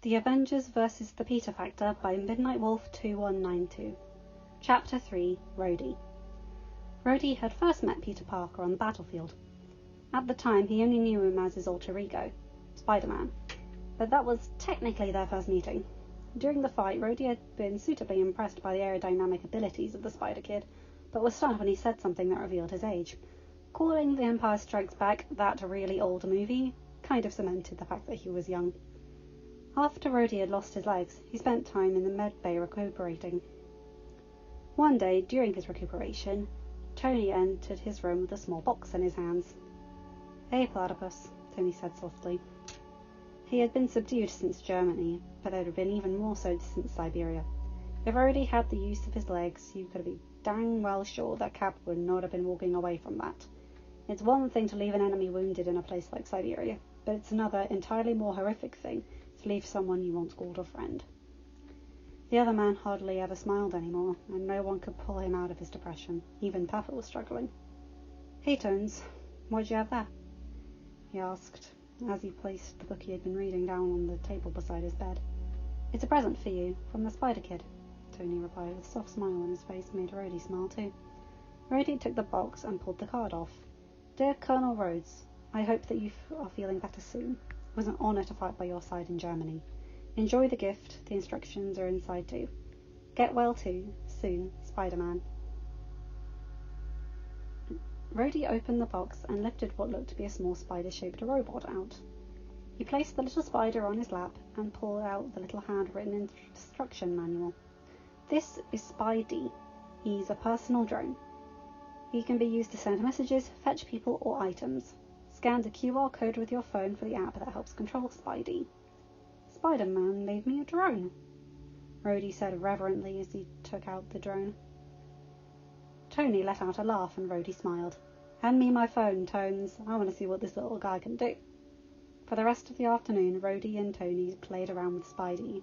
The Avengers vs. the Peter Factor by midnightwolf2192. Chapter 3, Rhodey. Rhodey had first met Peter Parker on the battlefield. At the time, he only knew him as his alter ego, Spider-Man, but that was technically their first meeting. During the fight, Rhodey had been suitably impressed by the aerodynamic abilities of the Spider-Kid, but was stunned when he said something that revealed his age. Calling The Empire Strikes Back that really old movie kind of cemented the fact that he was young. After Rhodey had lost his legs, he spent time in the med bay recuperating. One day, during his recuperation, Tony entered his room with a small box in his hands. "Hey, Platypus," Tony said softly. He had been subdued since Germany, but there had been even more so since Siberia. If Rhodey had the use of his legs, you could be dang well sure that Cap would not have been walking away from that. It's one thing to leave an enemy wounded in a place like Siberia, but it's another, entirely more horrific thing to leave someone you once called a friend. The other man hardly ever smiled anymore, and no one could pull him out of his depression. Even Pepper was struggling. "Hey, Tones, what'd you have there?" he asked, as he placed the book he had been reading down on the table beside his bed. "It's a present for you, from the Spider-Kid," Tony replied, with a soft smile on his face made Rhodey smile too. Rhodey took the box and pulled the card off. "Dear Colonel Rhodes, I hope that you are feeling better soon. It was an honour to fight by your side in Germany. Enjoy the gift, the instructions are inside too. Get well too, soon, Spider-Man." Rhodey opened the box and lifted what looked to be a small spider-shaped robot out. He placed the little spider on his lap and pulled out the little handwritten instruction manual. "This is Spidey. He's a personal drone. He can be used to send messages, fetch people or items. Scan the QR code with your phone for the app that helps control Spidey." "Spider-Man made me a drone," Rhodey said reverently as he took out the drone. Tony let out a laugh and Rhodey smiled. "Hand me my phone, Tones. I want to see what this little guy can do." For the rest of the afternoon, Rhodey and Tony played around with Spidey,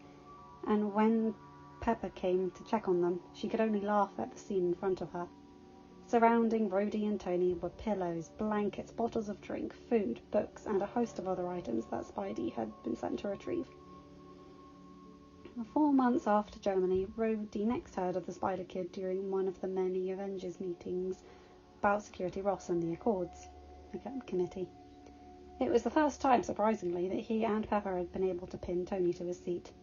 and when Pepper came to check on them, she could only laugh at the scene in front of her. Surrounding Rhodey and Tony were pillows, blankets, bottles of drink, food, books, and a host of other items that Spidey had been sent to retrieve. 4 months after Germany, Rhodey next heard of the Spider-Kid during one of the many Avengers meetings about Security Ross and the Accords Committee. It was the first time, surprisingly, that he and Pepper had been able to pin Tony to his seat.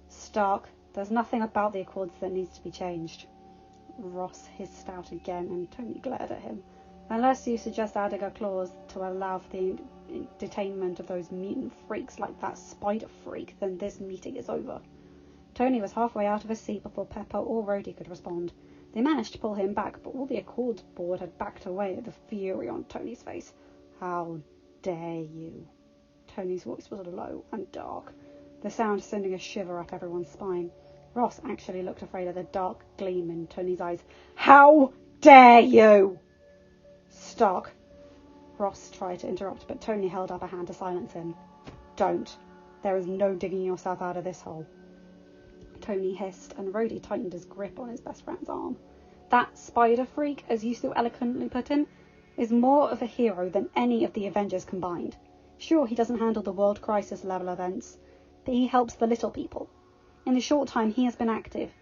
"Stark, there's nothing about the Accords that needs to be changed." Ross hissed out again, and Tony glared at him. "Unless you suggest adding a clause to allow for the detainment of those mutant freaks like that spider freak, then this meeting is over." Tony was halfway out of his seat before Pepper or Rhodey could respond. They managed to pull him back, but all the Accords board had backed away at the fury on Tony's face. "How dare you?" Tony's voice was low and dark, the sound sending a shiver up everyone's spine. Ross actually looked afraid at the dark gleam in Tony's eyes. "How dare you?" "Stark," Ross tried to interrupt, but Tony held up a hand to silence him. "Don't. There is no digging yourself out of this hole," Tony hissed, and Rhodey tightened his grip on his best friend's arm. "That spider freak, as you so eloquently put him, is more of a hero than any of the Avengers combined. Sure, he doesn't handle the world crisis level events, but he helps the little people. In the short time he has been active,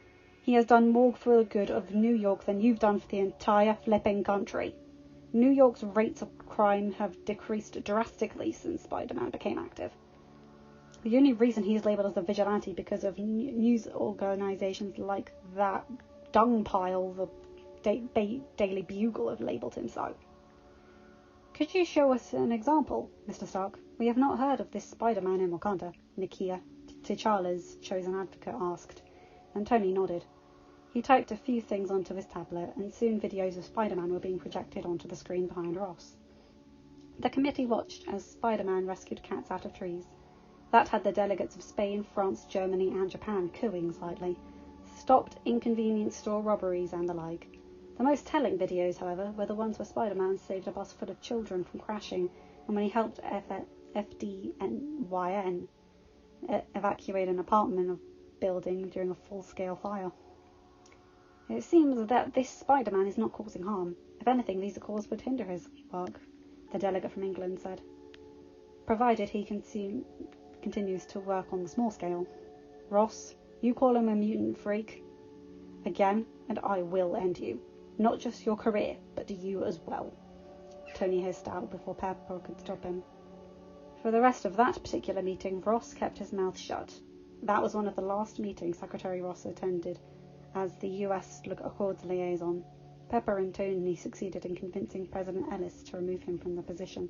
he has done more for the good of New York than you've done for the entire flipping country. New York's rates of crime have decreased drastically since Spider-Man became active. The only reason he is labelled as a vigilante because of news organisations like that dung pile the Daily Bugle have labelled him so." "Could you show us an example, Mr. Stark? We have not heard of this Spider-Man in Wakanda," Nakia, T'Challa's chosen advocate, asked, and Tony nodded. He typed a few things onto his tablet, and soon videos of Spider-Man were being projected onto the screen behind Ross. The committee watched as Spider-Man rescued cats out of trees. That had the delegates of Spain, France, Germany and Japan cooing slightly, stopped inconvenience store robberies and the like. The most telling videos, however, were the ones where Spider-Man saved a bus full of children from crashing, and when he helped FDNYN evacuate an apartment building during a full-scale fire. "It seems that this Spider-Man is not causing harm. If anything, these Accords would hinder his work," the delegate from England said. "Provided he continues to work on the small scale. Ross, you call him a mutant freak again, and I will end you. Not just your career, but you as well. Tony hissed out before Pepper could stop him. For the rest of that particular meeting, Ross kept his mouth shut. That was one of the last meetings Secretary Ross attended as the US Accords liaison. Pepper and Tony succeeded in convincing President Ellis to remove him from the position.